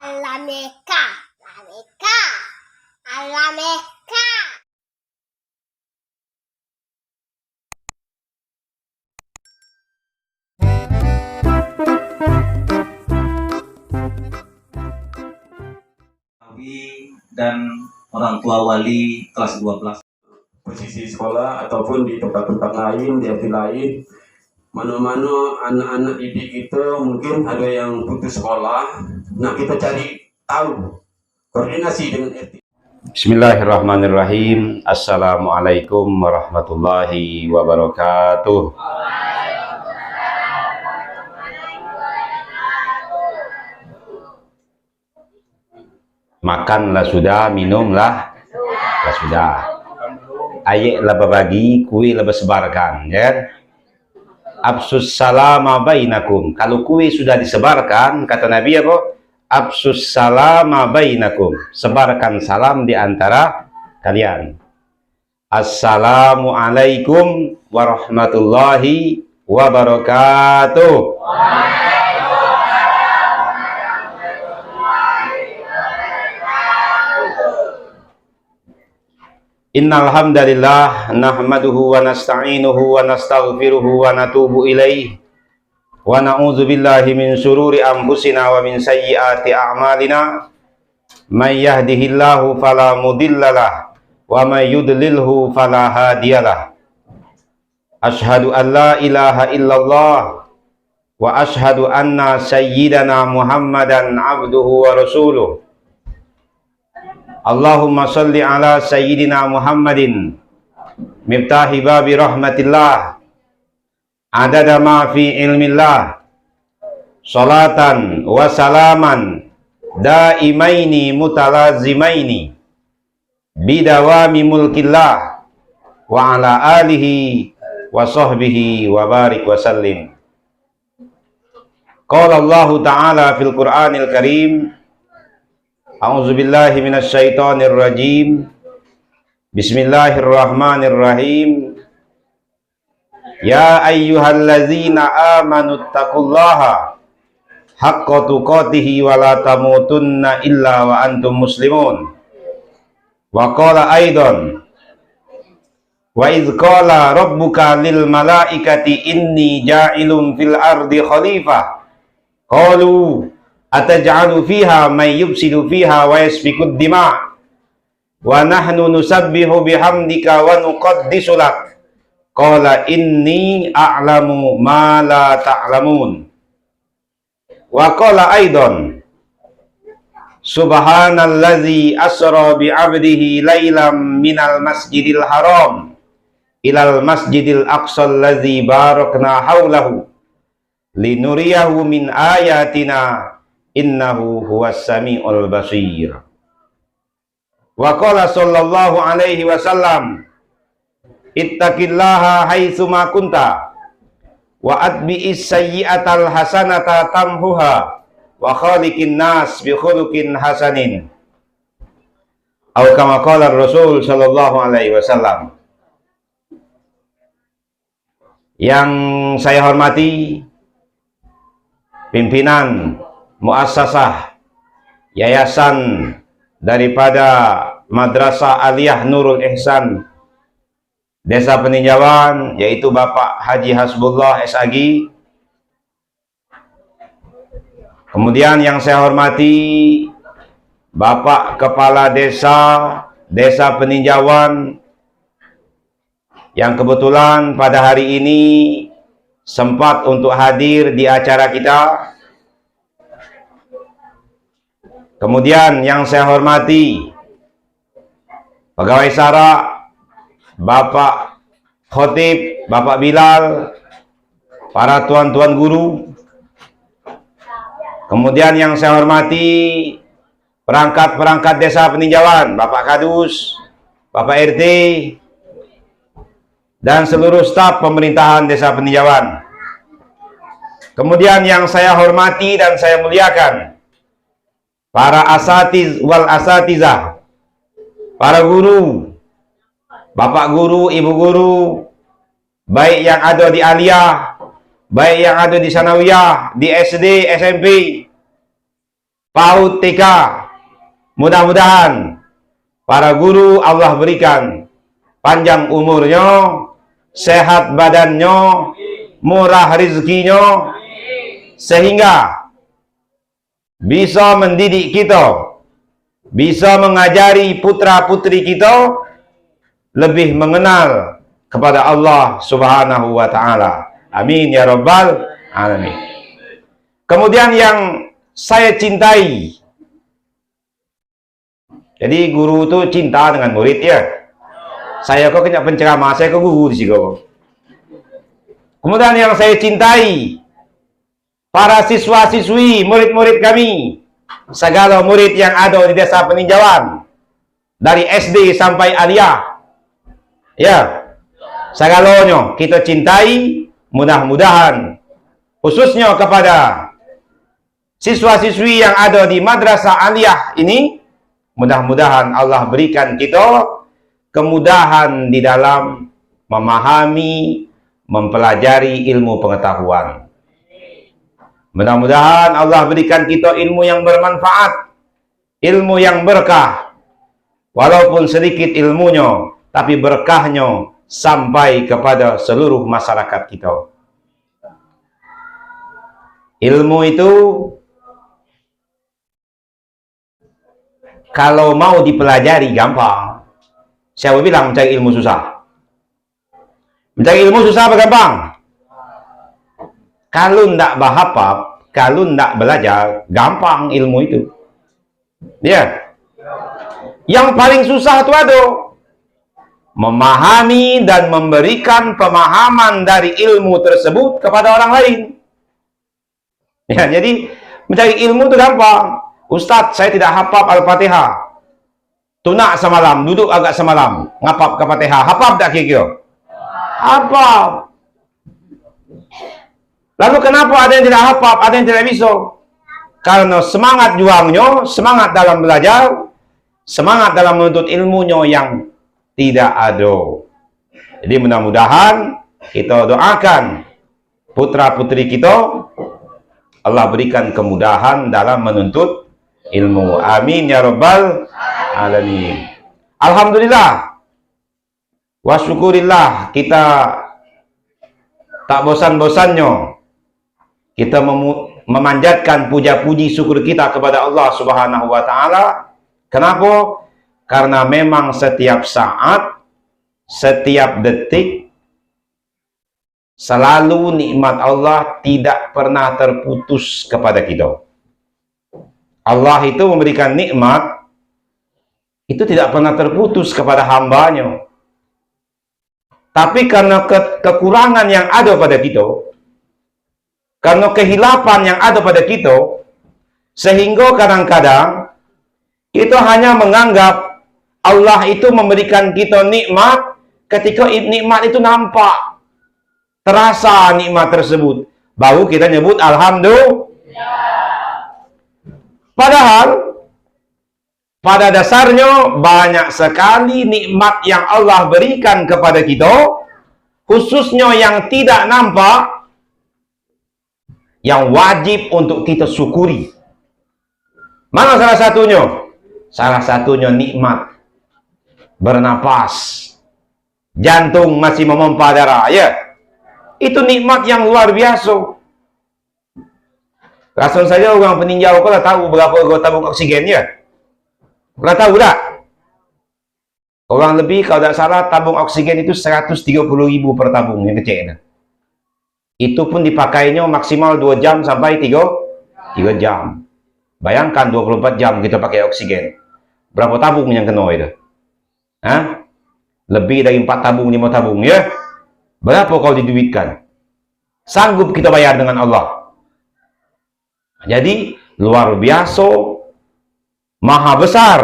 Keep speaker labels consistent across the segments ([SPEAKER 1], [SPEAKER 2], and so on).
[SPEAKER 1] Alameka, Alameka, Alameka.
[SPEAKER 2] Dan orang tua wali kelas 12
[SPEAKER 3] posisi sekolah ataupun di tempat-tempat lain, di FT lain, mana-mana anak-anak didik kita mungkin ada yang putus sekolah. Nah, kita cari tahu koordinasi dengan FT.
[SPEAKER 4] Bismillahirrahmanirrahim. Assalamualaikum warahmatullahi wabarakatuh. Makanlah sudah, minumlah sudah. Ayat lah berbagi, kue lah bersebarkan, ya. Absus salama bainakum. Kalau kue sudah disebarkan, kata Nabi apa? Absus salama bainakum. Sebarkan salam di antara kalian. Assalamualaikum warahmatullahi wabarakatuh. Innal hamdalillah nahmaduhu wa nasta'inuhu wa nastaghfiruhu wa natubu ilaih wa na'udzu billahi min syururi anfusina wa min sayyiati a'malina may yahdihillahu fala mudhillalah wa may yudlilhu fala hadiyalah. Asyhadu an la ilaha illallah wa asyhadu anna sayyidana Muhammadan abduhu wa rasuluh. Allahumma salli ala sayyidina Muhammadin miftahi babi rahmatillah adada ma fi ilmillah salatan wa salaman daimaini mutalazimaini bidawami mulkillah wa ala alihi wa sahbihi wa barik wa sallim. Qala Allah ta'ala fil Qur'anil Karim, A'udzubillahi minasyaitonir rajim. Bismillahirrahmanirrahim. Ya ayyuhallazina amanu taqullaha haqqa tuqatih wa la tamutunna illa wa antum muslimun. Wa qala aidan, wa idz qala rabbuka lil malaikati inni ja'ilun fil ardi khalifah qalu ataj'alu fiha may yufsidu fiha wa yasfikud dima wa nahnu nusabbihu bihamdika wa nuqaddisu lak qala inni a'lamu ma la ta'lamun. Wa qala aidan subhanallazi asra bi 'abdihi lailam minal masjidil haram ilal masjidil aqsal ladzi barakna haulahu linuriyahu min ayatina innahu huwas sami'ul basir. Wa qala sallallahu alaihi wasallam ittaqillaha haitsuma kunta wa atbi'is sayyi'atal hasanata tamhuha wa khaliqin nas bi khuluqin hasanin. Atau kama qala Rasul sallallahu alaihi wasallam. Yang saya hormati pimpinan muassasah yayasan daripada Madrasah Aliyah Nurul Ihsan Desa Peninjauan, yaitu Bapak Haji Hasbullah SAG. Kemudian yang saya hormati Bapak Kepala Desa Peninjauan yang kebetulan pada hari ini sempat untuk hadir di acara kita. Kemudian yang saya hormati Pegawai Sara, Bapak Khotib, Bapak Bilal, para tuan-tuan guru. Kemudian yang saya hormati perangkat-perangkat Desa Peninjauan, Bapak Kadus, Bapak RT, dan seluruh staf pemerintahan Desa Peninjauan. Kemudian yang saya hormati dan saya muliakan para asatiz wal asatizah, para guru, bapak guru, ibu guru, baik yang ada di Aliyah, baik yang ada di Sanawiyah, di SD, SMP, PAUD TK. Mudah-mudahan para guru Allah berikan panjang umurnya, sehat badannya, murah rezekinya, sehingga bisa mendidik kita, bisa mengajari putra-putri kita lebih mengenal kepada Allah Subhanahu wa Ta'ala. Amin ya Rabbal Alamin. Kemudian yang saya cintai, jadi guru itu cinta dengan murid ya. Saya kok kena penceramah, saya ke guru di sini. Kemudian yang saya cintai, para siswa-siswi, murid-murid kami, segala murid yang ada di desa peninjauan, dari SD sampai aliyah, ya, segalanya kita cintai. Mudah-mudahan khususnya kepada siswa-siswi yang ada di madrasah aliyah ini, mudah-mudahan Allah berikan kita kemudahan di dalam memahami, mempelajari ilmu pengetahuan. Mudah-mudahan Allah berikan kita ilmu yang bermanfaat, ilmu yang berkah. Walaupun sedikit ilmunya, tapi berkahnya sampai kepada seluruh masyarakat kita. Ilmu itu kalau mau dipelajari gampang. Siapa bilang mencari ilmu susah? Mencari ilmu susah apa gampang? Kalau tidak bahapap, kalau tidak belajar, gampang ilmu itu. Ya. Yang paling susah itu ada memahami dan memberikan pemahaman dari ilmu tersebut kepada orang lain. Ya, jadi mencari ilmu itu gampang. Ustadz, saya tidak hafal Al-Fatihah. Tunak semalam, duduk agak semalam, ngapap ke Fatihah. Hafal tak kira-kira? Hafal. Lalu kenapa ada yang tidak hafal, ada yang tidak bisa? Karena semangat juangnya, semangat dalam belajar, semangat dalam menuntut ilmunya yang tidak ada. Jadi mudah-mudahan kita doakan putra-putri kita, Allah berikan kemudahan dalam menuntut ilmu. Amin ya Rabbal Alamin. Alhamdulillah wa syukurillah, kita tak bosan-bosannya kita memanjatkan puja-puji syukur kita kepada Allah Subhanahu wa Ta'ala. Kenapa? Karena memang setiap saat, setiap detik, selalu nikmat Allah tidak pernah terputus kepada kita. Allah itu memberikan nikmat, itu tidak pernah terputus kepada hambanya. Tapi karena kekurangan yang ada pada kita, karena kehilapan yang ada pada kita, sehingga kadang-kadang kita hanya menganggap Allah itu memberikan kita nikmat ketika nikmat itu nampak, terasa nikmat tersebut, baru kita nyebut Alhamdulillah. Padahal pada dasarnya banyak sekali nikmat yang Allah berikan kepada kita, khususnya yang tidak nampak, yang wajib untuk kita syukuri. Mana salah satunya? Salah satunya nikmat bernapas, jantung masih memompa darah, ya. Itu nikmat yang luar biasa. Langsung saja orang peninjau kau tahu berapa tabung oksigen ya? Kau tahu tak? Orang lebih kalau tidak salah tabung oksigen itu 130.000 per tabung yang kecil. Itu pun dipakainya maksimal 2 jam sampai 3 jam. Bayangkan 24 jam kita pakai oksigen. Berapa tabung yang kena itu? Hah? Lebih dari 4 tabung, 5 tabung ya? Berapa kau diduitkan? Sanggup kita bayar dengan Allah. Jadi luar biasa, maha besar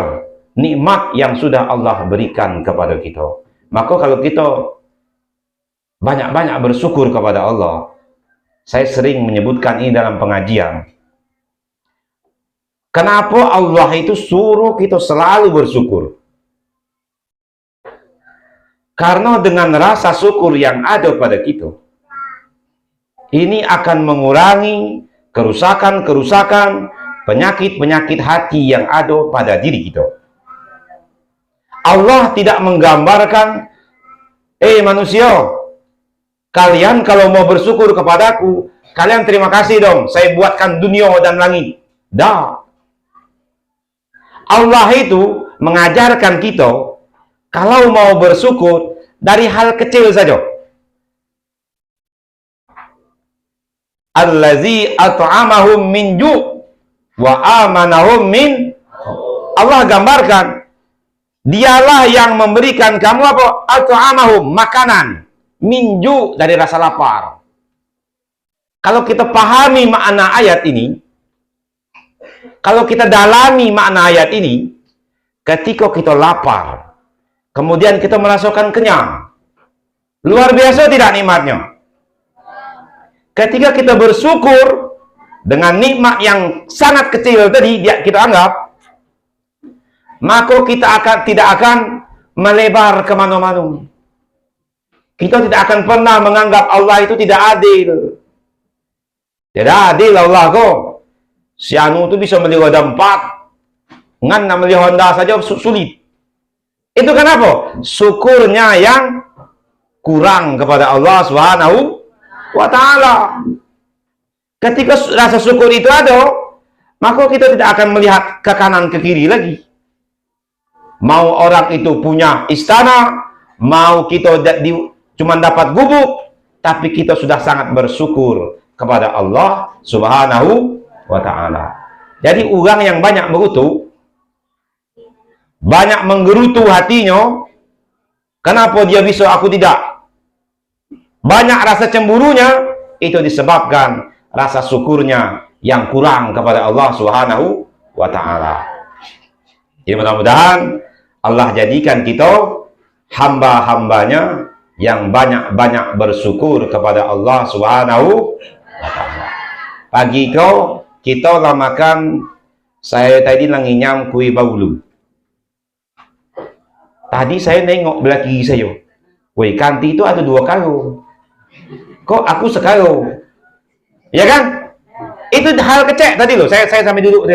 [SPEAKER 4] nikmat yang sudah Allah berikan kepada kita. Maka kalau kita banyak-banyak bersyukur kepada Allah, saya sering menyebutkan ini dalam pengajian. Kenapa Allah itu suruh kita selalu bersyukur? Karena dengan rasa syukur yang ada pada kita, ini akan mengurangi kerusakan-kerusakan, penyakit-penyakit hati yang ada pada diri kita. Allah tidak menggambarkan, manusia, kalian kalau mau bersyukur kepadaku, kalian terima kasih dong, saya buatkan dunia dan langit. Dah. Allah itu mengajarkan kita, kalau mau bersyukur, dari hal kecil saja. Allazi at'amahum min ju' wa amanahum min. Allah gambarkan, dialah yang memberikan kamu apa? At'amahum, makanan, min ju', dari rasa lapar. Kalau kita pahami makna ayat ini, kalau kita dalami makna ayat ini, ketika kita lapar, kemudian kita merasakan kenyang, luar biasa tidak nikmatnya? Ketika kita bersyukur dengan nikmat yang sangat kecil tadi kita anggap, maka kita tidak akan melebar kemana-mana. Kita tidak akan pernah menganggap Allah itu tidak adil. Tidak adil Allah kok. Si anu itu bisa beli roda 4, ngan beli Honda saja sulit. Itu kenapa? Syukurnya yang kurang kepada Allah Subhanahu wa ta'ala. Ketika rasa syukur itu ada, maka kita tidak akan melihat ke kanan ke kiri lagi. Mau orang itu punya istana, mau kita cuma dapat gubuk, tapi kita sudah sangat bersyukur kepada Allah Subhanahu wa ta'ala. Jadi orang yang banyak mengerutu, banyak menggerutu hatinya, kenapa dia bisa, aku tidak? Banyak rasa cemburunya, itu disebabkan rasa syukurnya yang kurang kepada Allah Subhanahu wa ta'ala. Jadi mudah-mudahan Allah jadikan kita hamba-hambanya yang banyak-banyak bersyukur kepada Allah Subhanahu wa ta'ala. Pagi kau kita lamakan, saya tadi langinyam kue baulu. Tadi saya nengok belakang saya, woi kanti itu ada 2 karo. Kok aku sekaro? Ya kan? Itu hal kecil tadi loh. Saya sampai duduk.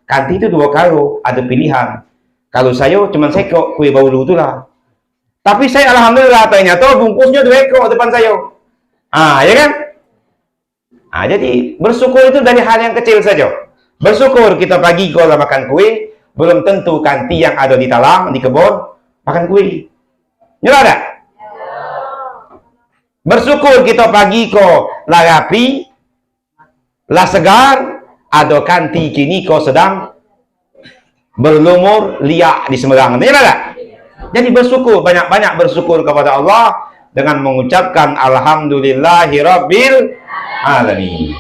[SPEAKER 4] Kanti itu 2 karo, ada pilihan. Kalau saya cuma sekok kue baulu itulah. Tapi saya alhamdulillah ternyata bungkusnya 2 ekor depan saya. Ya kan? Jadi bersyukur itu dari hal yang kecil saja. Bersyukur kita pagi kalau makan kue, belum tentu kanti yang ada di talang, di kebun makan kue. Nyala ada? Bersyukur kita pagi kok lah rapi, lah segar, ada kanti kini kok sedang berlumur liak di Semarang. Nyala ada? Jadi bersyukur, banyak-banyak bersyukur kepada Allah dengan mengucapkan alhamdulillahirabbil alamin.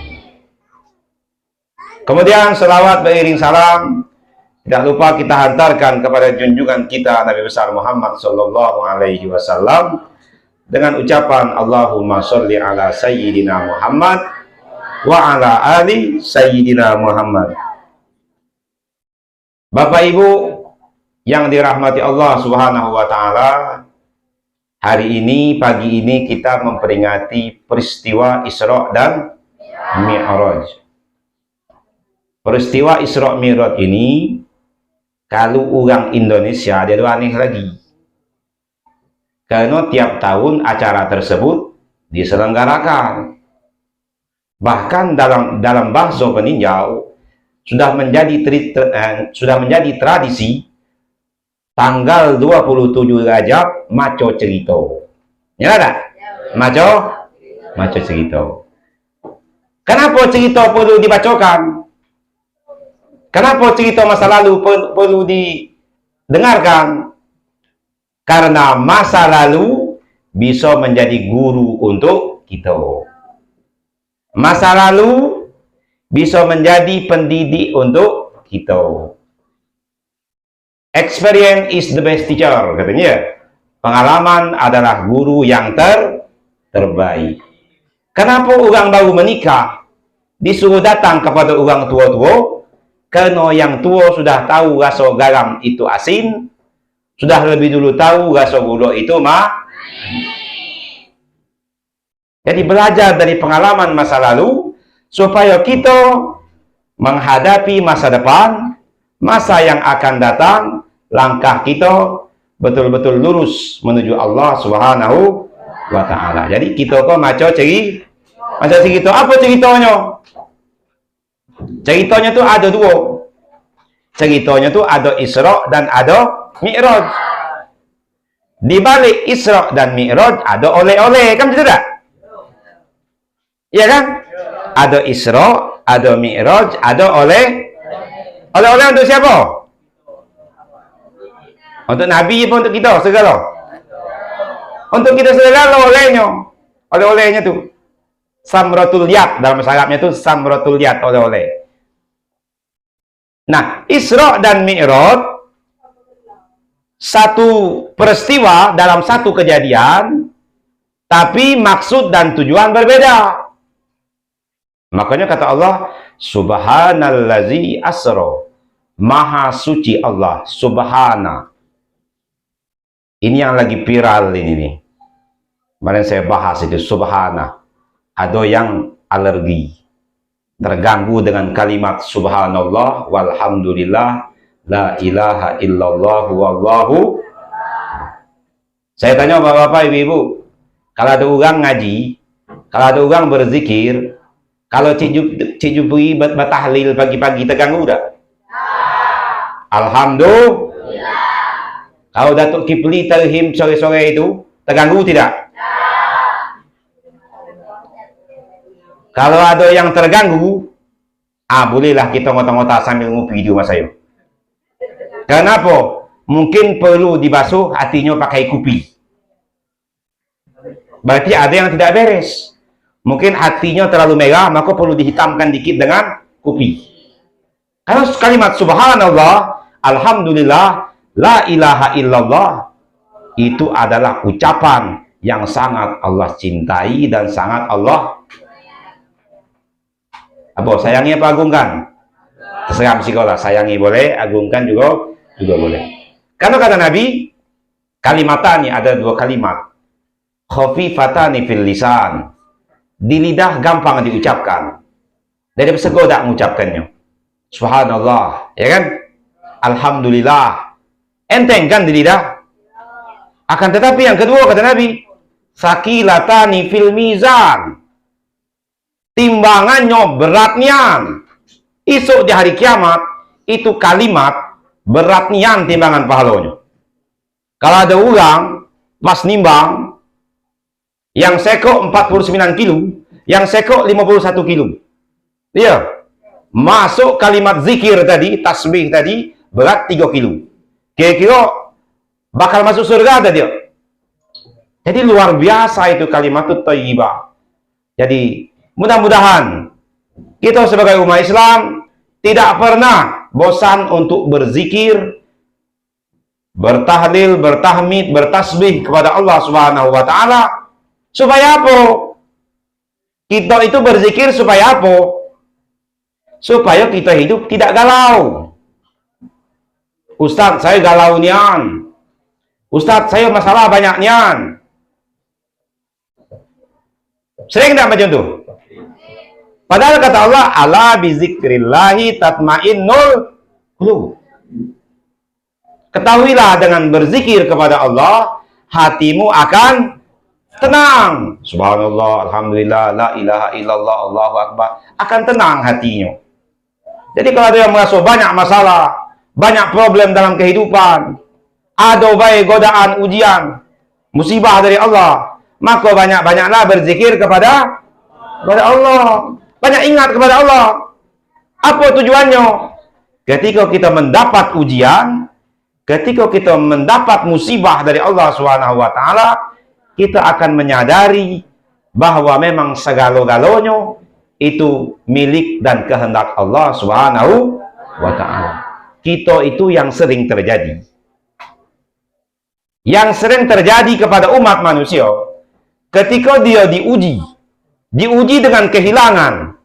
[SPEAKER 4] Kemudian selawat beriring salam tidak lupa kita hantarkan kepada junjungan kita Nabi besar Muhammad sallallahu alaihi wasallam dengan ucapan Allahumma sholli ala sayyidina Muhammad wa ala ali sayyidina Muhammad. Bapak Ibu yang dirahmati Allah Subhanahu wa taala, hari ini, pagi ini kita memperingati peristiwa Isra dan Mi'raj. Peristiwa Isra Mi'raj ini, kalau orang Indonesia dia aneh lagi. Karena tiap tahun acara tersebut diselenggarakan. Bahkan dalam bahasa peninjau sudah menjadi tradisi tanggal 27 Rajab maco cerita. Ya ada? Maco cerita. Kenapa cerita perlu dibacakan? Kenapa cerita masa lalu perlu didengarkan? Karena masa lalu bisa menjadi guru untuk kita. Masa lalu bisa menjadi pendidik untuk kita. Experience is the best teacher, katanya. Pengalaman adalah guru yang terbaik. Kenapa orang baru menikah disuruh datang kepada orang tua-tua? Karena yang tua sudah tahu rasa garam itu asin, sudah lebih dulu tahu rasa gula itu Jadi belajar dari pengalaman masa lalu supaya kita menghadapi masa depan, masa yang akan datang, langkah kita betul-betul lurus menuju Allah Subhanahu wa ta'ala. Jadi kita kok macam cerita. Apa ceritanya? Ceritanya tu ada dua. Ceritanya tu ada Isra dan ada Mi'raj. Di balik Isra dan Mi'raj ada oleh-oleh, kan betul tak? Iya kan? Ada Isra, ada Mi'raj, ada oleh-oleh untuk siapa? Untuk Nabi apa untuk kita segala? Untuk kita segala olehnya. Oleh-olehnya tu Samratul Yad, dalam bahasa Arabnya tu Samratul Yad, oleh-oleh. Nah, Isra dan Mi'raj satu peristiwa dalam satu kejadian, tapi maksud dan tujuan berbeda. Makanya kata Allah, Subhanallazi asra, maha suci Allah, subhana. Ini yang lagi viral ini nih. Kemarin saya bahas itu, subhana. Ada yang alergi, terganggu dengan kalimat subhanallah walhamdulillah la ilaha illallah wallahu. Saya tanya bapak-bapak, ibu-ibu, kalau ada orang ngaji, kalau ada orang berzikir, kalau Cik Jupri bertahlil pagi-pagi, terganggu tak? Alhamdulillah. Kalau Datuk Kipli terhim sore-sore itu, terganggu tidak? Kalau ada yang terganggu, bolehlah kita ngota-ngota sambil ngopi di rumah saya. Kenapa? Mungkin perlu dibasuh hatinya pakai kupi. Berarti ada yang tidak beres. Mungkin hatinya terlalu merah, maka perlu dihitamkan dikit dengan kupi. Kalau kalimat subhanallah, alhamdulillah, la ilaha illallah, itu adalah ucapan yang sangat Allah cintai dan sangat Allah sayangi apa agungkan? Terserah psikolah, sayangi boleh, agungkan juga boleh. Karena kata Nabi, kalimatani, ada dua kalimat, khafifatani fil lisan, di lidah gampang diucapkan, dari segodak mengucapkannya. Subhanallah, ya kan? Alhamdulillah, enteng kan di lidah. Akan tetapi yang kedua kata Nabi, sakilatani fil mizan, timbangannya beratnya. Esok di hari kiamat itu kalimat beratnya timbangan pahalanya. Kalau ada orang pas nimbang, yang sekok 49 kilo, yang sekok 51 kilo, iya, masuk kalimat zikir tadi, tasbih tadi, berat 3 kilo. Kira-kira bakal masuk surga ada dia. Jadi luar biasa itu kalimat itu thayyibah. Jadi mudah-mudahan kita sebagai umat Islam tidak pernah bosan untuk berzikir, bertahlil, bertahmid, bertasbih kepada Allah Subhanahu wa ta'ala. Supaya apa? Kita itu berzikir supaya apa? Supaya kita hidup tidak galau. Ustadz, saya galau nian. Ustadz, saya masalah banyak nian. Sering tidak macam itu? Padahal kata Allah, ala bizikrillahi tatmainnul qulub. Ketahuilah dengan berzikir kepada Allah, hatimu akan tenang. Subhanallah, alhamdulillah, la ilaha illallah, Allahu akbar. Akan tenang hatinya. Jadi kalau ada yang merasa banyak masalah, banyak problem dalam kehidupan, ada baik godaan, ujian, musibah dari Allah, maka banyak-banyaklah berzikir kepada Allah. Banyak ingat kepada Allah. Apa tujuannya? Ketika kita mendapat ujian, ketika kita mendapat musibah dari Allah Subhanahu wa ta'ala, kita akan menyadari bahwa memang segala-galanya itu milik dan kehendak Allah Subhanahu wa ta'ala. Kita itu yang sering terjadi. Yang sering terjadi kepada umat manusia, ketika dia diuji dengan kehilangan,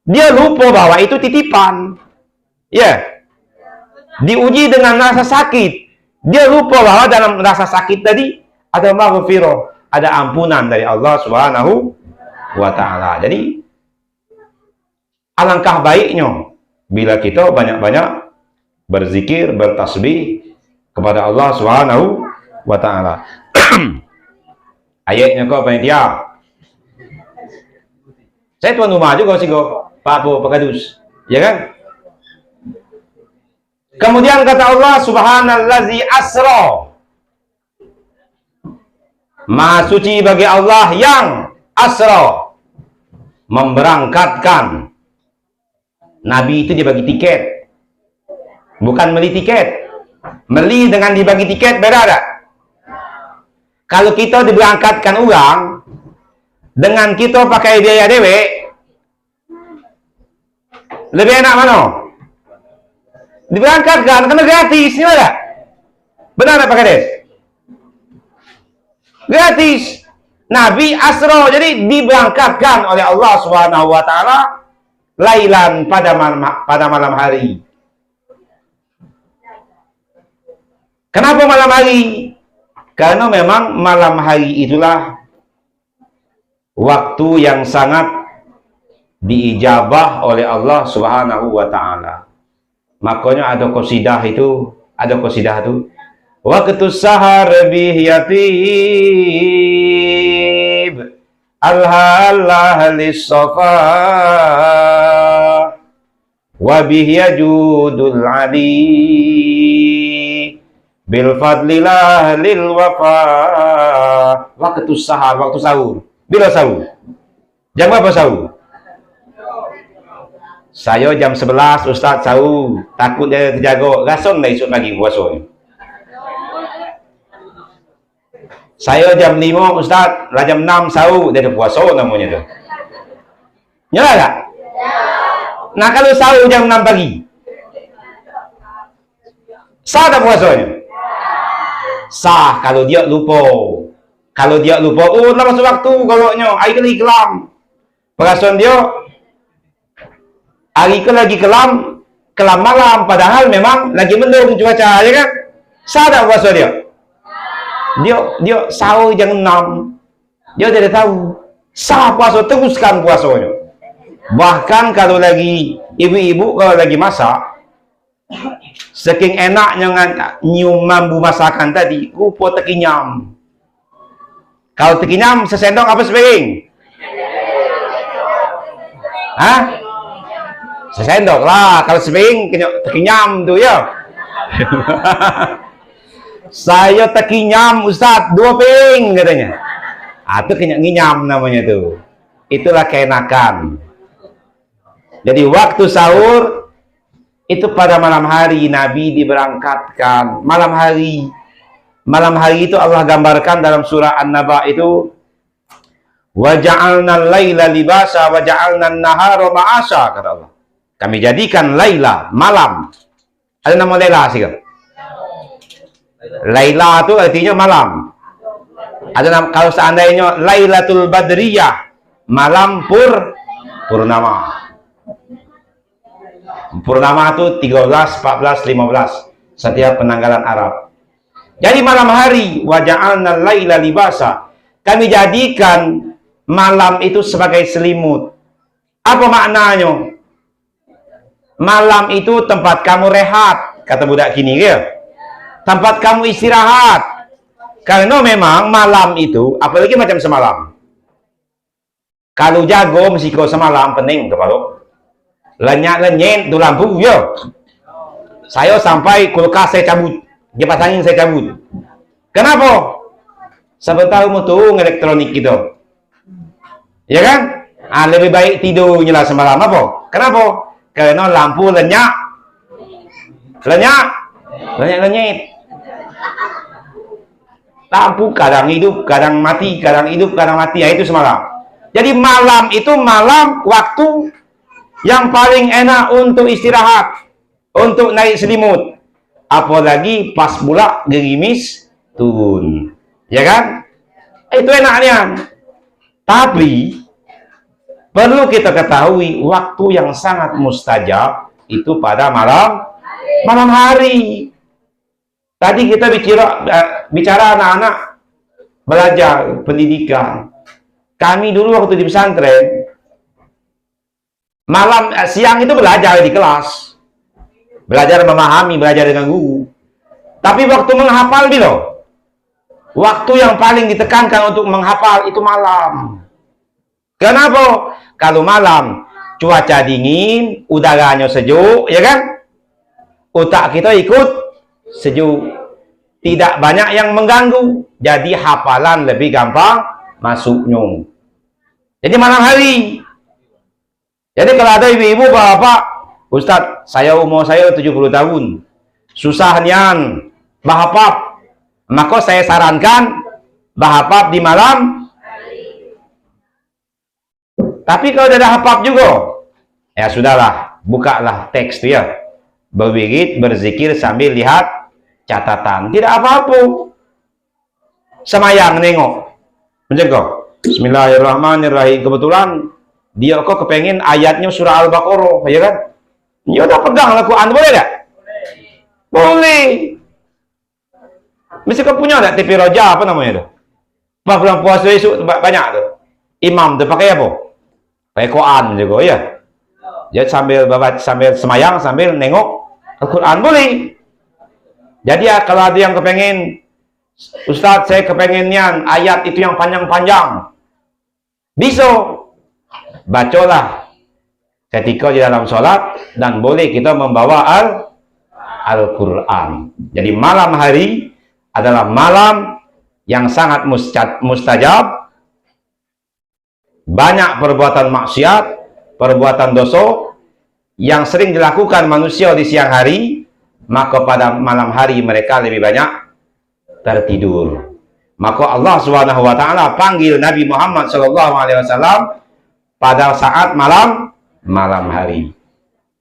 [SPEAKER 4] dia lupa bahwa itu titipan. Ya. Diuji dengan rasa sakit, dia lupa bahwa dalam rasa sakit tadi ada maghfirah, ada ampunan dari Allah Subhanahu wa ta'ala. Jadi alangkah baiknya bila kita banyak-banyak berzikir, bertasbih kepada Allah Subhanahu wa taala. Ayatnya kau panitia. Saya tuan rumah juga sih kau, Pak Kadus, ya kan? Kemudian kata Allah, subhanallazi asra. Maha suci bagi Allah yang asra, memberangkatkan. Nabi itu dibagi tiket, bukan beli tiket. Beli dengan dibagi tiket beda tak? Kalau kita diberangkatkan orang dengan kita pakai biaya dewek, lebih enak mana? Diberangkatkan karena gratis, ni tak? Benar tak Pak Kades? Gratis. Nabi asro, jadi diberangkatkan oleh Allah Subhanahu wa taala lailan pada malam hari. Kenapa malam hari? Karena memang malam hari itulah waktu yang sangat diijabah oleh Allah Subhanahu wa taala. Makanya ada qasidah itu, waqtu sahar bihyatib alhalah lissafa wa bihyajudul ali bil fadlilah lil wafa. Waktu sahar, waktu sahur. Bila sahur? Jam berapa sahur? Saya jam 11 Ustaz sahur. Takut dia terjaga. Rasanya nak esok lagi puasa. Saya jam 5 Ustaz, lah jam 6 sahur. Dia ada puasa namanya tu. Nyala tak? Nah kalau sahur jam 6 pagi, sah tak puasanya? Sah kalau dia lupa. Kalau dia lupa, oh dah masuk waktu goloknya, hari ke lagi kelam. Perasaan dia, hari ke lagi kelam malam, padahal memang lagi mendung cuaca, ya kan? Sah tak puasa dia? Dia sahur jam 6. Dia tidak tahu. Sah puasa, teruskan puasanya. Bahkan kalau lagi ibu-ibu kalau lagi masak, saking enaknya nyium mambu masakan tadi, rupa terkinyam. Kalau terkinyam, sesendok apa sepiring? Hah? Sesendok lah. Kalau sepiring, terkinyam tu ya. Saya terkinyam Ustaz, 2 piring katanya. Itu nginyam namanya tu. Itulah keenakan. Jadi waktu sahur itu pada malam hari Nabi diberangkatkan. Malam hari itu Allah gambarkan dalam surah An-Naba itu, wa ja'alna al-laila libasa wa ja'alna an-nahara ma'asha, kata Allah. Kami jadikan laila, malam. Ada nama laila sih kan? Laila itu artinya malam. Ada nama, kalau seandainya Lailatul Badriyah, malam purnama. Purnama itu 13, 14, 15 setiap penanggalan Arab. Jadi malam hari, wa ja'alna al-laila libasa, kami jadikan malam itu sebagai selimut. Apa maknanya? Malam itu tempat kamu rehat, kata budak kini ya. Tempat kamu istirahat. Karena memang malam itu, apalagi macam semalam. Kalau jago mesti kau semalam pening kepala. Lenyap-lenyet tu lampu ya. Saya sampai kulkas saya cabut, kipas angin saya cabut. Kenapa? Sebentar mutung elektronik gitu. Ya kan? Lebih baik tidurnya lah semalam. Apa? Kenapa? Karena lampu lenyap-lenyet. Lampu kadang hidup, kadang mati, kadang hidup, kadang mati. Itu semalam. Jadi malam itu malam waktu yang paling enak untuk istirahat, untuk naik selimut. Apalagi pas pula gerimis turun. Ya kan? Itu enaknya. Tapi perlu kita ketahui waktu yang sangat mustajab itu pada malam hari. Tadi kita bicara anak-anak belajar pendidikan. Kami dulu waktu di pesantren, siang itu belajar di kelas. Belajar memahami, belajar dengan guru. Tapi waktu menghafal bilo, waktu yang paling ditekankan untuk menghafal itu malam. Kenapa? Kalau malam cuaca dingin, udaranya sejuk, ya kan? Otak kita ikut sejuk. Tidak banyak yang mengganggu. Jadi hafalan lebih gampang masuknya. Jadi malam hari. Jadi kalau ada ibu-ibu, bapak, Ustadz, umur saya 70 tahun. Susah nian bahapap. Maka saya sarankan bahapap di malam. Tapi kalau ada hafab juga, ya sudahlah, bukalah teks dia. Berwirid, berzikir sambil lihat catatan. Tidak apa-apa. Semayang nengok. Menjaga. Bismillahirrahmanirrahim. Kebetulan dia kok kepengen ayatnya surah Al-Baqarah, ya kan? Ya udah pegang Al-Quran, boleh gak? Boleh. Mesti kau punya enggak TV Roja apa namanya tuh? Pas bulan puasa esok banyak tuh. Imam tuh pakai apa? Pakai Quran juga ya. Jadi sambil baca, sambil semayang, sambil nengok Al-Quran boleh. Jadi ya, kalau ada yang kepengen, Ustadz saya kepengennya ayat itu yang panjang-panjang, bisa, bacalah ketika di dalam sholat, dan boleh kita membawa Al-Quran. Jadi malam hari adalah malam yang sangat mustajab. Banyak perbuatan maksiat, perbuatan dosa yang sering dilakukan manusia di siang hari, maka pada malam hari mereka lebih banyak tertidur. Maka Allah Subhanahu wa taala panggil Nabi Muhammad SAW pada saat malam hari.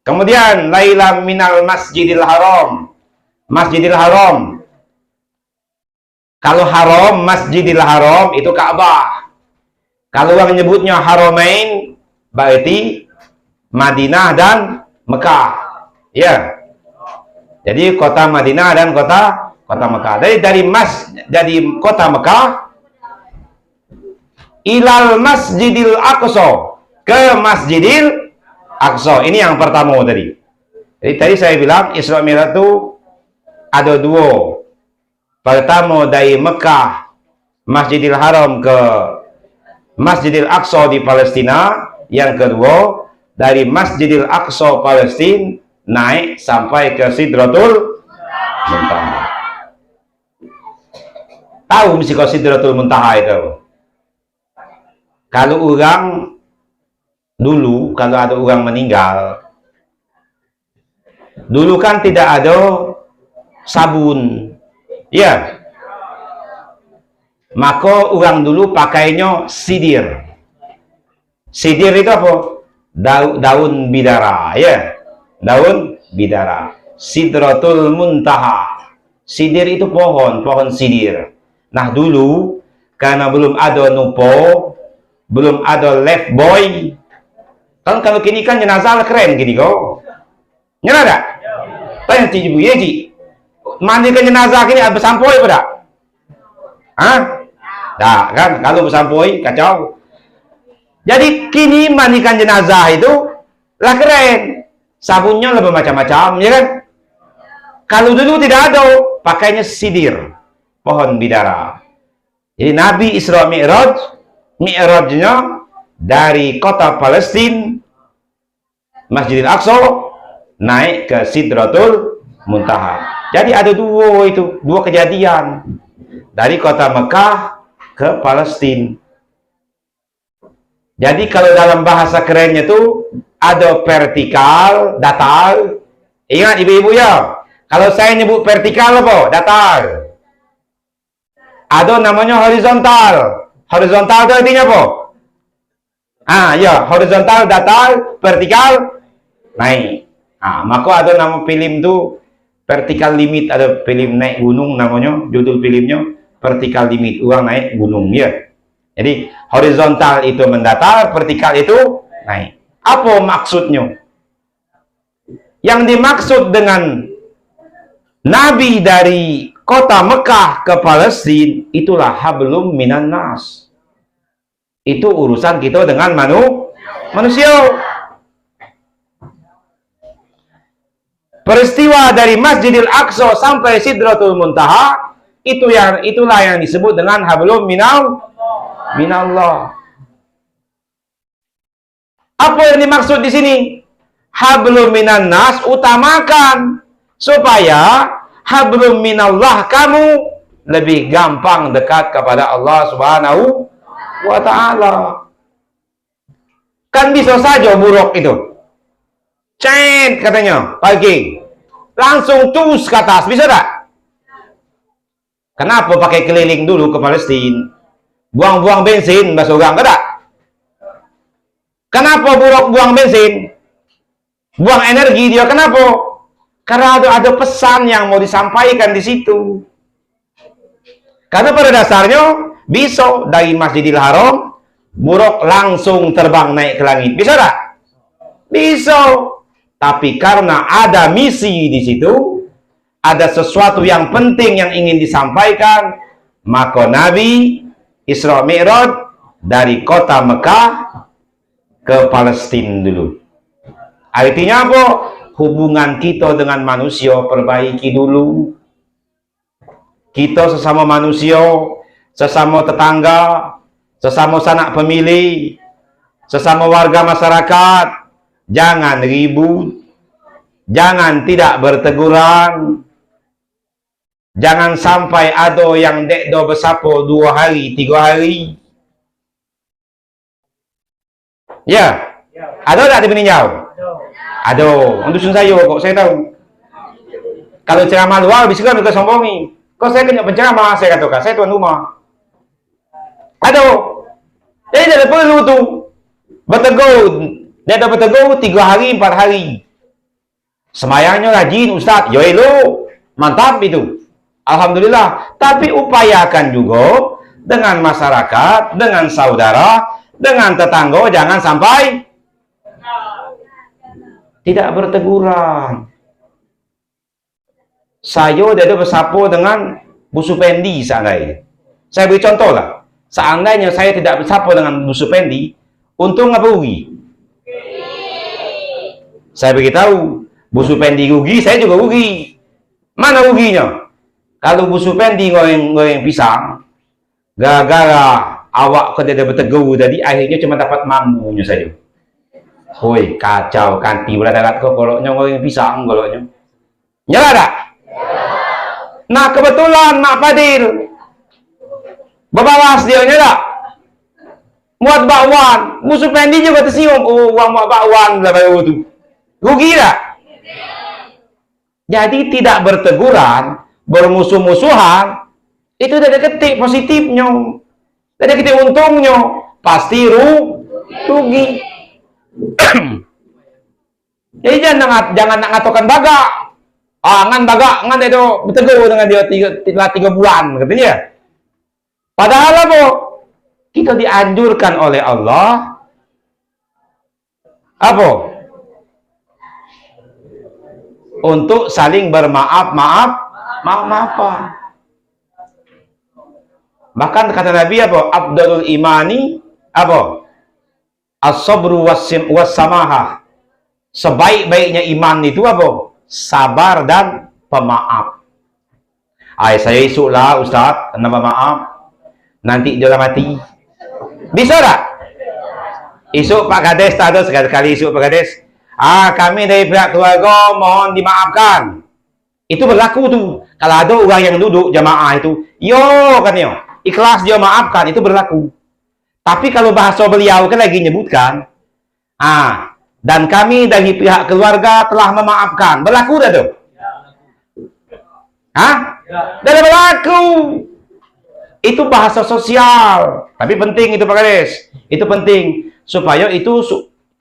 [SPEAKER 4] Kemudian lailam minal masjidil haram. Masjidil haram. Kalau haram, Masjidil Haram itu Ka'bah. Kalau orang menyebutnya Haramain, berarti Madinah dan Mekah. Ya. Jadi kota Madinah dan kota Mekah. Dari kota Mekah ilal Masjidil Aqsa, ke Masjidil Aqsa. Ini yang pertama tadi. Jadi tadi saya bilang Isra Mi'raj itu ada dua. Pertama dari Mekah Masjidil Haram ke Masjidil Aqsa di Palestina. Yang kedua dari Masjidil Aqsa Palestina naik sampai ke Sidratul Muntaha. Tahu mesti ke Sidratul Muntaha itu? Kalau orang dulu, kalau ada orang meninggal, dulu kan tidak ada sabun, ya. Maka orang dulu pakainya sidir. Sidir itu apa? Daun bidara, ya. Daun bidara. Sidratul Muntaha. Sidir itu pohon sidir. Nah dulu karena belum ada nupo, belum ada lifebuoy. Kan kalau kini kan jenazah keren gini kok. Nyala tak? Tanya Cik Ibu, ya Cik. Mandikan jenazah kini ada sampoy apa tak? Hah? Tak kan? Kalau bersampoy kacau. Jadi kini mandikan jenazah itu lah keren. Sabunnya lebih macam-macam, ya kan? Kalau dulu tidak ada, pakainya sidir, pohon bidara. Jadi Nabi Isra Mi'rajnya dari kota Palestina, Masjidil Aqsa, naik ke Sidratul Muntaha. Jadi ada dua kejadian. Dari kota Mekah ke Palestina. Jadi kalau dalam bahasa kerennya itu ada vertikal, datar. Ingat ibu-ibu ya. Kalau saya nyebut vertikal apa? Datar. Ada namanya horizontal. Horizontal itu artinya apa? Ya, horizontal datar, vertikal naik. Maka ada nama film itu vertikal limit. Ada film naik gunung namanya, judul filmnya vertikal limit, uang naik gunung, ya. Jadi horizontal itu mendatar, vertikal itu naik. Apa maksudnya? Yang dimaksud dengan Nabi dari kota Mekah ke Palestina, itulah hablum minan nas. Itu urusan kita dengan manusia. peristiwa dari Masjidil Aqsa sampai Sidratul Muntaha, itulah yang disebut dengan hablum minallah. Apa yang dimaksud di sini? Hablum minan nas utamakan supaya hablum minallah kamu lebih gampang dekat kepada Allah Subhanahu wa ta'ala. Kan bisa saja buruk itu. Cet katanya, pagi. Langsung cus ke atas, bisa tak? Kenapa pakai keliling dulu ke Palestina? Buang-buang bensin, bahasa orang, tak? Kenapa buruk buang bensin? Buang energi dia, kenapa? Karena ada pesan yang mau disampaikan di situ. Karena pada dasarnya, bisa dari Masjidil Haram, buruk langsung terbang naik ke langit. Bisa tak? Bisa. Tapi karena ada misi di situ, ada sesuatu yang penting yang ingin disampaikan, maka Nabi Isra Mi'raj dari kota Mekah ke Palestina dulu. Artinya apa? Hubungan kita dengan manusia perbaiki dulu. Kita sesama manusia, sesama tetangga, sesama sanak pemilih, sesama warga masyarakat, jangan ribut, jangan tidak berteguran, jangan sampai ada yang dek do bersapo 2 hari, 3 hari. Ya, ada tak di peninjau? Ada. Untuk saya kok saya tahu. Kalau ceramah luar bisa kan mereka sombongi. Kok saya kena penceramah, saya katakan, saya tuan rumah. Ada. Jadi tidak perlu tuh bertegur. Dia ada bertegur 3 hari, 4 hari. Semayangnya rajin Ustaz. Yo elo, mantap itu. Alhamdulillah. Tapi upayakan juga dengan masyarakat, dengan saudara, dengan tetangga, jangan sampai tidak berteguran. Saya ada bersapo dengan Bu Supendi seandainya. Saya beri contoh lah. Seandainya saya tidak bersapo dengan Bu Supendi, untung apa rugi? Saya beritahu, Bu Supendi rugi, saya juga rugi. Mana ruginya? Kalau Bu Supendi goreng pisang, gara-gara awak tidak bertegur tadi, akhirnya cuma dapat mamunya saja. Hoi, kacau, kanti berat-berat kok goloknya goreng pisang, goloknya. Nyala tak? Nah, kebetulan Mak Fadil berbawas dia nyala. Muat bakwan, Bu Supendi juga tersium. Oh, uang muat bakwan lah baru itu. Rugi tak? Jadi tidak berteguran, bermusuh-musuhan, itu dari ketik positifnya. Dari ketik untungnya, pasti rugi. Jadi jangan nak ngatokan baga. Ngan baga, ngan itu bertegur dengan dia 3 bulan, katanya. Padahal apa? Kita dianjurkan oleh Allah apa? Untuk saling maaf-maafan. Bahkan kata Nabi apa? Afdalul imani apa? As-sabru was-samahah. Sebaik-baiknya iman itu apa? Sabar dan pemaaf. Saya esoklah Ustaz, nama maaf. Nanti dia mati. Bisa tak? Esok Pak Kades tak ada sekali esok Pak Kades. Kami dari pihak keluarga mohon dimaafkan. Itu berlaku tuh. Kalau ada orang yang duduk jamaah itu, yo katanya, ikhlas dia maafkan, itu berlaku. Tapi kalau bahasa beliau kan lagi nyebutkan, dan kami dari pihak keluarga telah memaafkan. Berlaku dah tuh? Dah berlaku. Itu bahasa sosial. Tapi penting itu Pak Kades. Itu penting. Supaya itu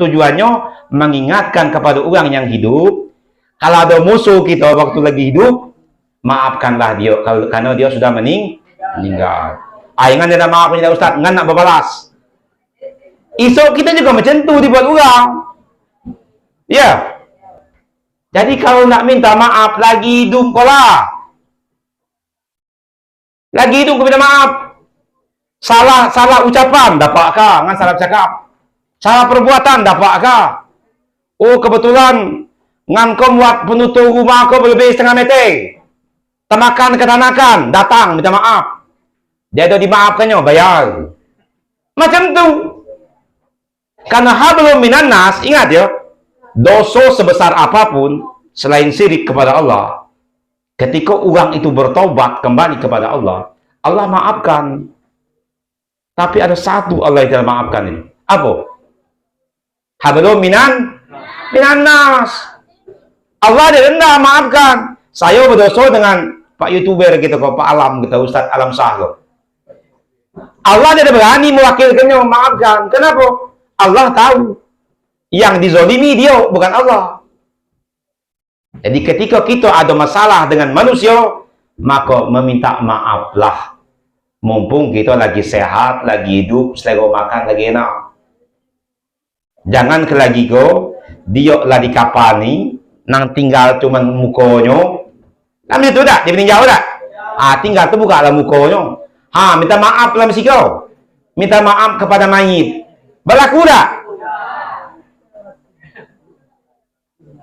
[SPEAKER 4] tujuannya mengingatkan kepada orang yang hidup. Kalau ada musuh kita waktu lagi hidup, maafkanlah dia. Karena dia sudah meninggal. Ingat dia maaf punya Ustaz. Ingat nak berbalas. Esok kita juga macam tu dibuat orang. Ya. Jadi kalau nak minta maaf lagi hidup kolah. Lagi hidup minta maaf. Salah ucapan dapatkah? Ngan salah cakap. Salah perbuatan dapatkah? Oh kebetulan Ngan kau buat penutup rumah kau lebih setengah meter. Tamakan ketanakan, datang minta maaf. Dia ada dimaafkannya, bayar. Macam tu. Karena hablum minan nas, ingat ya, dosa sebesar apapun selain syirik kepada Allah, ketika orang itu bertobat kembali kepada Allah, Allah maafkan. Tapi ada satu Allah yang tidak maafkan ini. Apa? Hablum minan nas. Allah dia rendah maafkan. Saya berdosa dengan Pak YouTuber gitu kok, Pak Alam gitu, Ustaz Alam Sah loh. Allah tidak berani mewakilkannya memaafkan. Kenapa? Allah tahu yang dizolimi dia, bukan Allah. Jadi ketika kita ada masalah dengan manusia, maka meminta maaflah. Mumpung kita lagi sehat, lagi hidup, selera makan lagi enak. Jangan lagi go, dia lah dikapani, nang tinggal cuman mukanya. Namanya itu dah, dia meninggal dah. Tinggal tu buka lah mukanya. Minta maaf lah mesti kau. Minta maaf kepada mayit. Berlaku dah.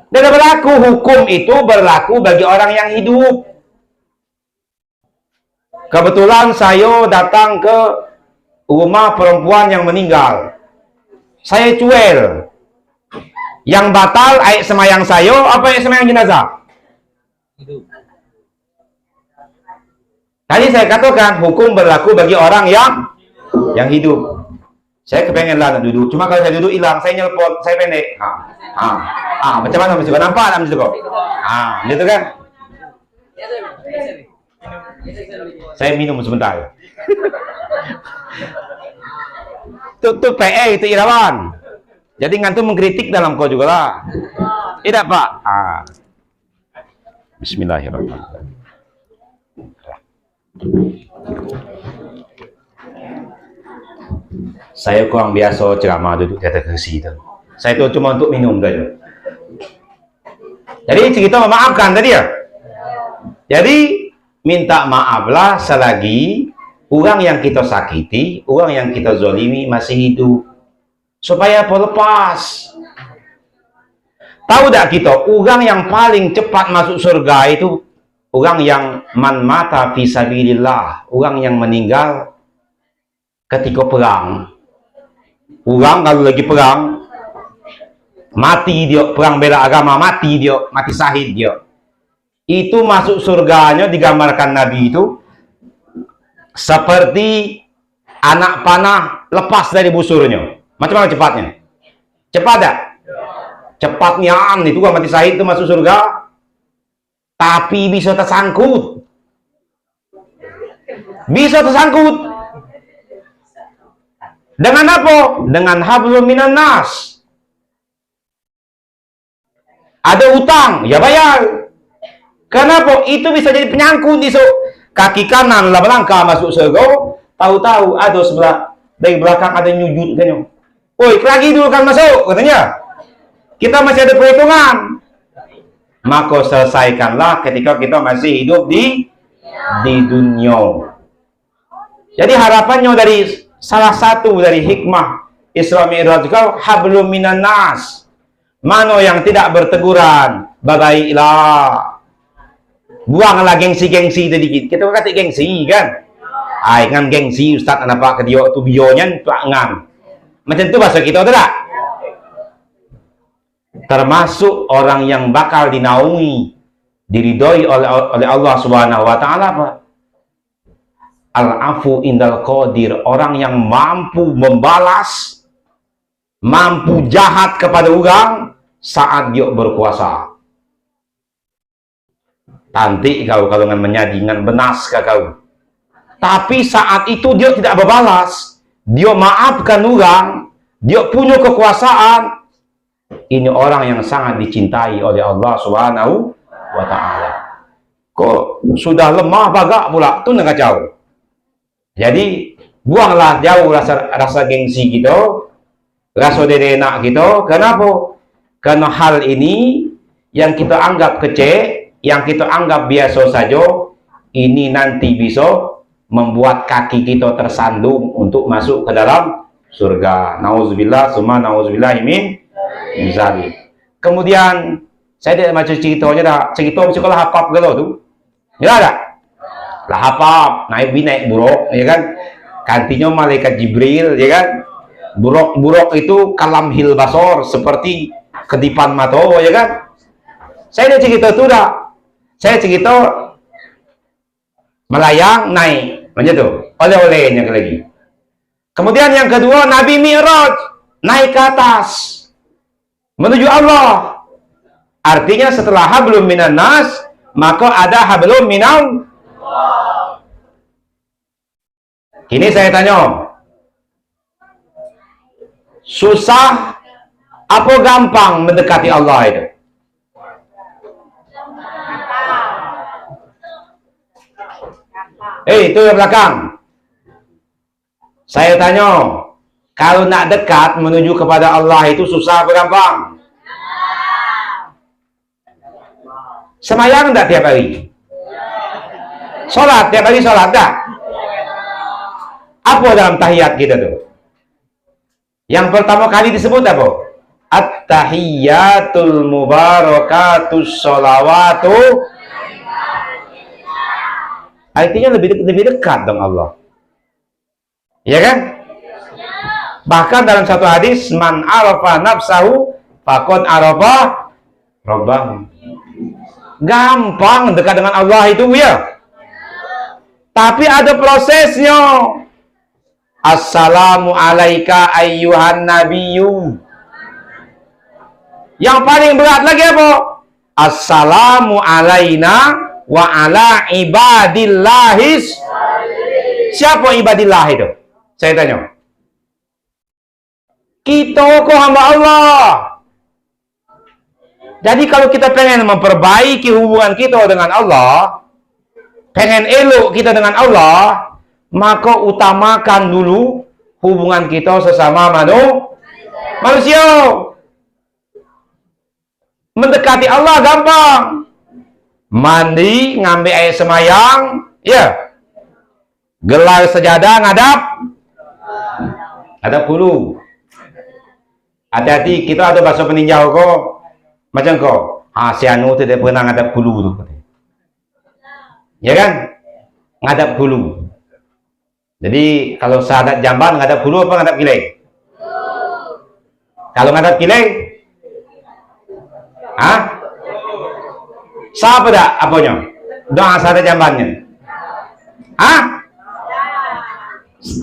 [SPEAKER 4] Dan berlaku, hukum itu berlaku bagi orang yang hidup. Kebetulan saya datang ke rumah perempuan yang meninggal. Saya cuel. Yang batal air semayang saya, apa air semayang jenazah? Hidup. Tadi saya katakan hukum berlaku bagi orang yang hidup. Saya kepengen lah duduk, cuma kalau saya duduk hilang, saya nyelpon, saya pendek. Macam mana mesti kau nampak tak mesti kau? Gitu kan? Saya minum sebentar. Itu PE itu Irawan. Jadi ngantuk mengkritik dalam kau juga lah. Tidak Pak. Bismillahirrahmanirrahim. Saya kurang biasa ceramah duduk di atas kursi itu. Saya itu cuma untuk minum saja. Jadi kita memaafkan tadi ya. Jadi minta maaflah selagi orang yang kita sakiti, orang yang kita zolimi masih hidup. Supaya apa? Lepas. Tahu tak kita, orang yang paling cepat masuk surga itu orang yang man mata fi sabilillah, orang yang meninggal ketika perang. Orang kalau lagi perang, mati dia, perang bela agama, mati dia, mati syahid dia. Itu masuk surganya digambarkan Nabi itu seperti anak panah lepas dari busurnya. Macam mana cepatnya? Cepat tak? Cepatnya itu kan mati syahid itu masuk surga. Tapi bisa tersangkut. Bisa tersangkut. Dengan apa? Dengan hablum minan nas. Ada utang, ya bayar. Kenapa? Itu bisa jadi penyangkut di kaki kanan lah melangkah masuk surga. Tahu-tahu ada sebelah dari belakang ada nyujud kan. Oi, lagi dulu kan masuk katanya. Kita masih ada perhitungan. Maka selesaikanlah ketika kita masih hidup di dunia. Jadi harapannya dari salah satu dari hikmah Isra Mi'raj hablum minan nas. Mana yang tidak berteguran, baiklah. Buanglah gengsi-gengsi sedikit. Kita kata gengsi kan? Ngan gengsi Ustaz kenapa ke dia tu bionya tu ngan. Macam tu bahasa kita tak? Termasuk orang yang bakal dinaungi, diridhoi oleh Allah Subhanahu wa taala apa? Al-afu indal qadir, orang yang mampu membalas, mampu jahat kepada orang saat dia berkuasa. Tanti kau kalau dengan menyadingan benas kau. Tapi saat itu dia tidak berbalas, dia maafkan orang, dia punya kekuasaan. Ini orang yang sangat dicintai oleh Allah Subhanahu wa taala. Kok sudah lemah bagak pula, tu nak kacau. Jadi buanglah jauh rasa gengsi kita, rasa derenak kita. Kenapa? Karena hal ini yang kita anggap kecil, yang kita anggap biasa saja, ini nanti bisa membuat kaki kita tersandung untuk masuk ke dalam surga. Nauzubillah, summa nauzubillah min zalik. Kemudian Saya tidak macam ceritanya dah. Cerita sekolah hafab kalau tu. Ya tak? Lah hafab, naik buruk, ya kan? Kantinya malaikat Jibril, ya kan? Buruk itu kalam hil basor, seperti kedipan mata, ya kan? Saya ada cerita tu dah. Saya cerita melayang naik, macam tu. Oleh-olehnya lagi. Kemudian yang kedua, Nabi Mi'raj naik ke atas menuju Allah. Artinya setelah hablum minan nas, maka ada hablum minal. Kini saya tanya, susah apa gampang mendekati Allah itu? Itu yang belakang. Saya tanya, kalau nak dekat menuju kepada Allah itu susah apa gampang? Semayang tak tiap hari? Sholat, tiap hari sholat tak? Apa dalam tahiyat kita tu? Yang pertama kali disebut apa? At-tahiyyatul mubarakatus sholawatu. Artinya lebih dekat dengan Allah. Ya kan? Bahkan dalam satu hadis, man arafa nafsahu faqad arafa rabbahu. Gampang dekat dengan Allah itu, ya. Tapi ada prosesnya. Assalamu alaika ayyuhan nabiyyu. Yang paling berat lagi apa? Assalamu alaina wa ala ibadillahis. Siapa ibadillah itu? Saya tanya. Kita kok hamba Allah. Jadi kalau kita pengen memperbaiki hubungan kita dengan Allah, pengen elok kita dengan Allah, maka utamakan dulu hubungan kita sesama manusia. Mendekati Allah gampang. Mandi, ngambil air semayang, ya. Gelar sejadah, ngadap hulu. Hati-hati, kita ada bahasa peninjau kok. Macam kau, si anu tu dia pernah ngadap hulu tu. Ya kan? Ngadap hulu. Jadi kalau sahadat jamban ngadap hulu apa ngadap kileng? Kalau ngadap kileng? Siapa dah apanya? Doa sahadat jambannya.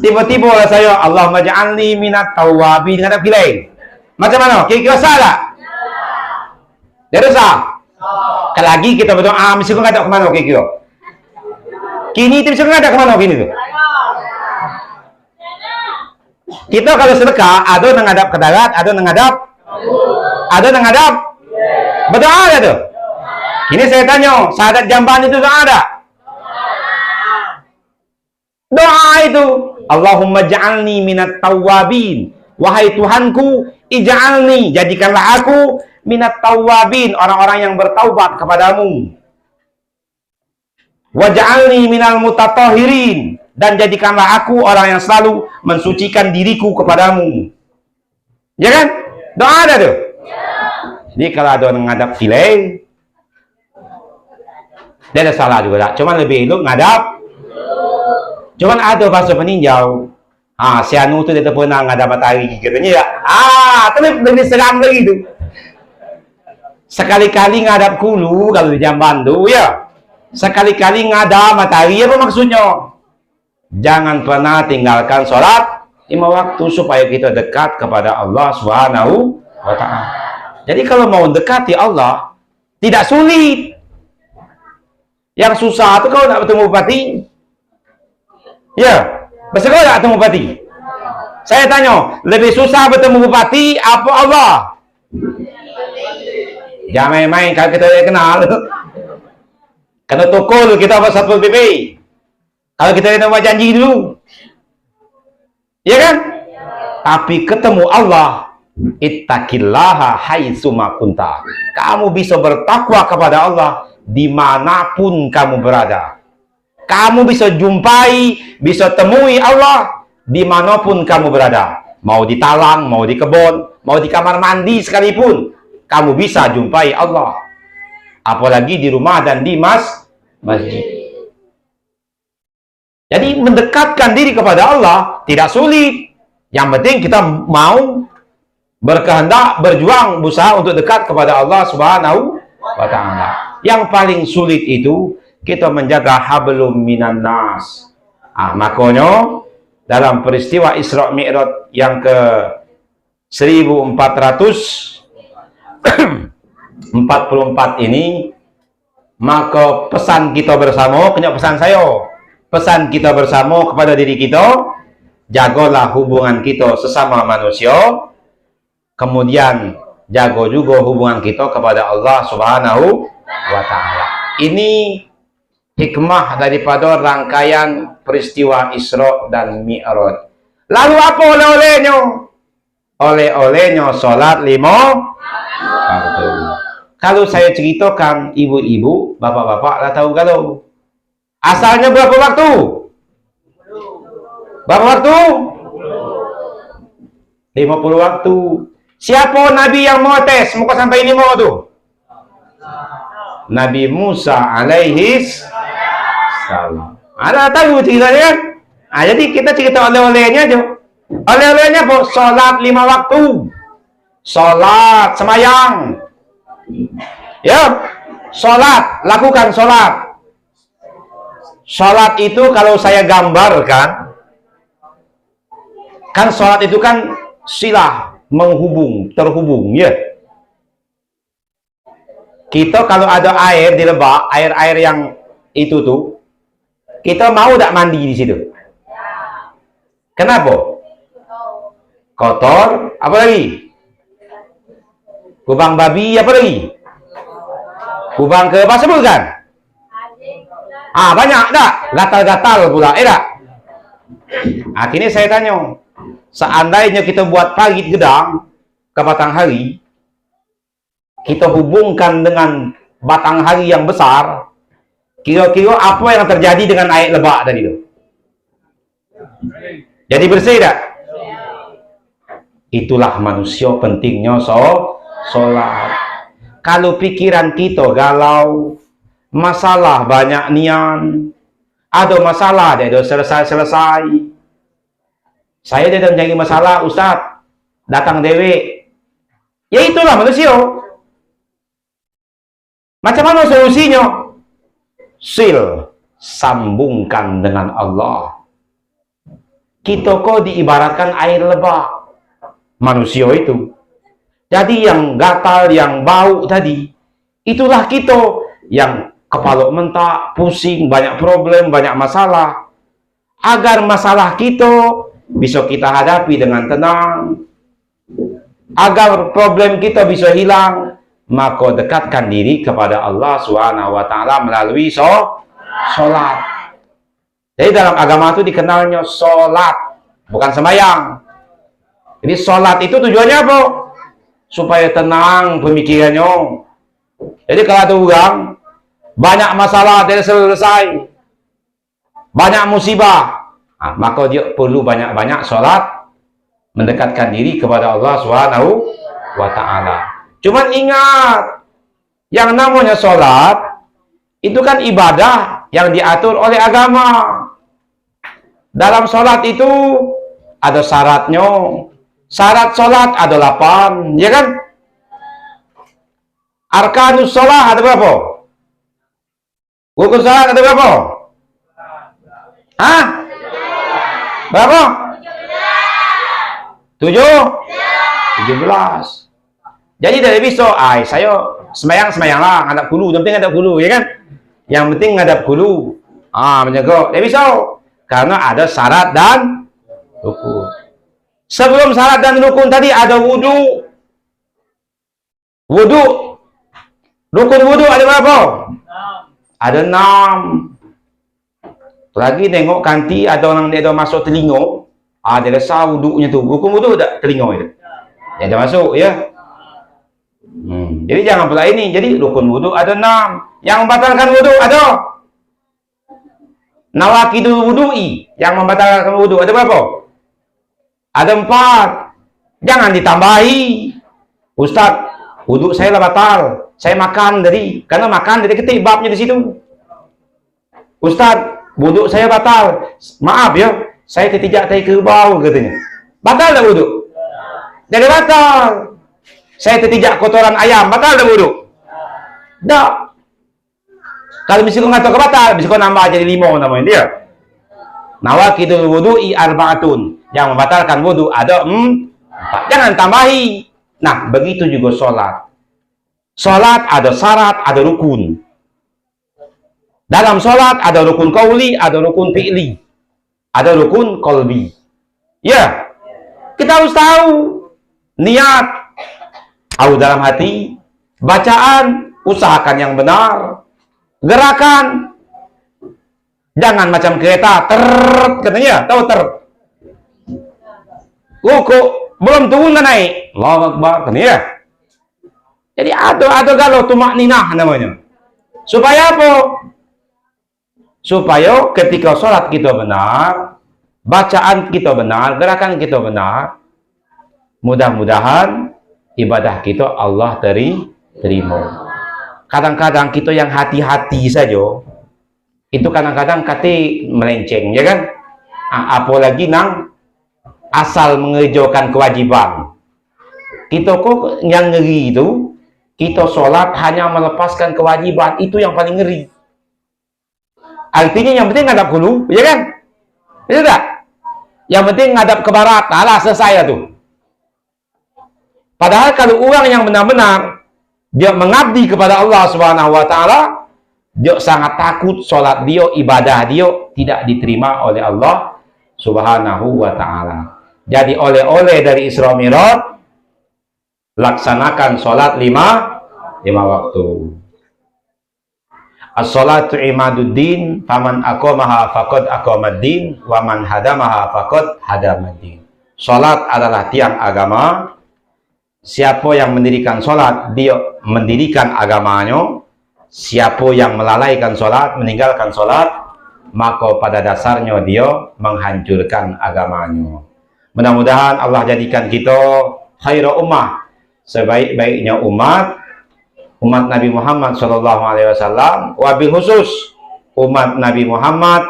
[SPEAKER 4] Tiba-tiba lah saya, Allahumma ja'alni minat tawwabin, ngadap kileng. Macam mana? Kira-kira salah? Dia dosa. Kalau lagi kita berdoa, mesti kau ngadap ke mana kira-kira? Kini tu mesti kau ngadap ke mana kini tu? Kita kalau sedekah, ada yang ngadap ke darat, ada yang ngadap, berdoa ada tu. Kini saya tanya, sahadat jamban itu doa ada? Doa itu, Allahumma ja'alni minat tawwabin. Wahai Tuhanku, ij'alni, jadikanlah aku minat tawwabin, orang-orang yang bertaubat kepadamu. Waj'alni minal mutatahhirin, dan jadikanlah aku orang yang selalu mensucikan diriku kepadamu. Ya kan? Doa ada tuh. Jadi kalau ada orang ngadap kileng, dia ada salah juga tak? Cuman lebih elok ngadap. Cuman ada bahasa peninjau. Si anu tu dia tak pernah ngadap matahari katanya ya. Tapi lebih seram lagi tu. Sekali-kali ngadap hulu kalau di jamban tu ya. Sekali-kali ngadap matahari, apa maksudnya? Jangan pernah tinggalkan sholat 5 waktu supaya kita dekat kepada Allah Subhanahu wa ta'ala. Jadi kalau mau dekati Allah tidak sulit. Yang susah itu kalau nak bertemu bupati. Ya, masa kau nak bertemu bupati? Saya tanya, lebih susah bertemu bupati apa Allah? Jangan main-main kalau kita kenal. Kena tokol kita buat satu PP. Kalau kita nak buat janji dulu. Ya kan? Tapi ketemu Allah, ittaqillaha haitsuma kunta. Kamu bisa bertakwa kepada Allah dimanapun kamu berada. Kamu bisa jumpai, bisa temui Allah dimanapun kamu berada. Mau di talang, mau di kebun, mau di kamar mandi sekalipun, kamu bisa jumpai Allah. apalagi di rumah dan di masjid. Jadi mendekatkan diri kepada Allah tidak sulit. Yang penting kita mau berkehendak, berjuang, berusaha untuk dekat kepada Allah Subhanahu wa Ta'ala. Yang paling sulit itu kita menjaga hablum minan nas. Makanya dalam peristiwa Isra Mi'raj yang ke 1444 ini, maka pesan kita bersama, pesan saya, pesan kita bersama kepada diri kita, jagalah hubungan kita sesama manusia, kemudian jaga juga hubungan kita kepada Allah Subhanahu wa Ta'ala. Ini hikmah daripada rangkaian peristiwa Isra dan Mi'raj. Lalu apa oleh-olehnya? Oleh-olehnya sholat 5 waktu. Kalau saya ceritakan, ibu-ibu, bapak-bapak lah tahu kalau asalnya berapa waktu? Berapa waktu? 50 waktu. Siapa Nabi yang mau tes? Muka sampai 5 tu? Nabi Musa alaihi salam. Ada tahu ceritanya kan? Jadi kita cerita oleh-olehnya aja. Oleh-olehnya apa? Sholat 5 waktu. Sholat, semayang. Ya, sholat, lakukan sholat. Sholat itu kalau saya gambarkan, kan sholat itu kan silah, menghubung, terhubung, ya. Kita kalau ada air di lebak, air-air yang itu tuh, kita mau tak mandi di situ? Kenapa? Kotor, apa lagi? Kubang babi, apa lagi? Kubang ke apa sebut kan? Banyak tak? Gatal-gatal pula, tak? Akhirnya saya tanya, seandainya kita buat parit gedang ke batang hari, kita hubungkan dengan batang hari yang besar, kira-kira apa yang terjadi dengan air lebak tadi itu? Jadi bersih tak? Itulah manusia pentingnya sholat. Kalau pikiran kita galau, masalah banyak nian, ada masalah dia dah selesai. Saya dia dah mencari masalah, Ustaz, datang dewe. Ya itulah manusia. Macam mana solusinya? Sambungkan dengan Allah. Kita kok diibaratkan air lebak. Manusia itu. Jadi yang gatal, yang bau tadi, itulah kita yang kepala mentak, pusing, banyak problem, banyak masalah. Agar masalah kita bisa kita hadapi dengan tenang, agar problem kita bisa hilang, maka dekatkan diri kepada Allah Subhanahu wa Ta'ala melalui sholat. Jadi dalam agama itu dikenalnya sholat, bukan sembahyang. Jadi sholat itu tujuannya apa? Supaya tenang pemikirannya. Jadi kalau ada orang banyak masalah tidak selesai, banyak musibah, maka dia perlu banyak-banyak sholat, mendekatkan diri kepada Allah Subhanahu wa Ta'ala. Cuman ingat, yang namanya sholat itu kan ibadah yang diatur oleh agama. Dalam sholat itu ada syaratnya. Syarat sholat ada 8, ya kan? Arkanus sholat ada berapa? Rukun sholat ada berapa? Berapa? 17. Jadi dari bisa, saya semayang lah, ngadap hulu, yang penting ngadap hulu, ya kan? Yang penting ngadap hulu, menjaga, dari bisa, karena ada syarat dan rukun. Sebelum syarat dan rukun tadi ada wudu. Rukun wudu ada berapa? Ada 6. Lagi tengok kanti ada orang dia ada masuk telinga, dia rasa wudunya tu. Rukun wudu tak telinga itu? Ya ada masuk ya. Jadi jangan pula ini. Jadi rukun wudu ada 6. Yang membatalkan wudu ada. Nawaqidul wudu'i yang membatalkan wudu ada berapa? Ada 4. Jangan ditambahi. Ustaz, wudu saya lah batal. saya makan dari, karena makan dari ketik babnya di situ. Ustaz, wudhu saya batal. Maaf ya, saya tidak ke bau katanya. Batal tak wudhu? Jadi batal. Saya tidak kotoran ayam, batal tak wudhu? Tak. Kalau misalnya nggak tahu batal, bisa kau nambah jadi 5 namanya dia. Nawaqidul wudu'i arba'atun. Yang membatalkan wudhu ada 4. Jangan tambahi. Nah, begitu juga sholat. Sholat ada syarat, ada rukun. Dalam sholat ada rukun qauli, ada rukun fi'li, ada rukun qalbi. Ya, kita harus tahu niat, tahu dalam hati, bacaan, usahakan yang benar, gerakan, jangan macam kereta katanya, tahu ruku belum turun kan naik, Allahu Akbar katanya. Jadi ada galau tumak ninah namanya. Supaya apa? Supaya ketika sholat kita benar, bacaan kita benar, gerakan kita benar, mudah-mudahan ibadah kita Allah terima. Kadang-kadang kita yang hati-hati saja, itu kadang-kadang kata melenceng, ya kan? Apalagi nang asal mengerjakan kewajiban. Kita kok yang ngeri itu, kita sholat hanya melepaskan kewajiban, itu yang paling ngeri. Artinya yang penting ngadap dulu, ya kan? Itu tak? Yang penting ngadap ke barat, alah selesai tuh. Padahal kalau orang yang benar-benar dia mengabdi kepada Allah Subhanahu wa taala, dia sangat takut sholat dia, ibadah dia tidak diterima oleh Allah Subhanahu wa taala. Jadi oleh-oleh dari Isra Mi'raj, laksanakan sholat 5 waktu. As-salatu imaduddin, faman aqamaha faqad aqamaddin, wa man hadamaha faqad hadamaddin. Salat adalah tiang agama. Siapa yang mendirikan salat, dia mendirikan agamanya. Siapa yang melalaikan salat, meninggalkan salat, maka pada dasarnya dia menghancurkan agamanya. Mudah-mudahan Allah jadikan kita khairu ummah, sebaik-baiknya umat Nabi Muhammad SAW, wabil khusus umat Nabi Muhammad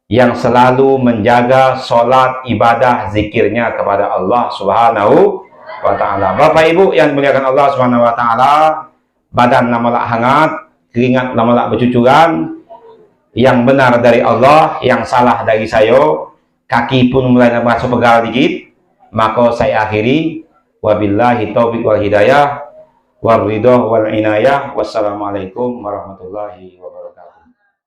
[SPEAKER 4] yang selalu menjaga sholat, ibadah, zikirnya kepada Allah Subhanahu wa ta'ala. Bapak Ibu yang dimuliakan Allah Subhanahu wa ta'ala, badan namalak hangat, keringat namalak bercucuran, yang benar dari Allah, yang salah dari saya, kaki pun mulai masuk pegal dikit, maka saya akhiri. Wabillahi taufiq wal hidayah, waridho wal inayah. Wassalamualaikum warahmatullahi wabarakatuh.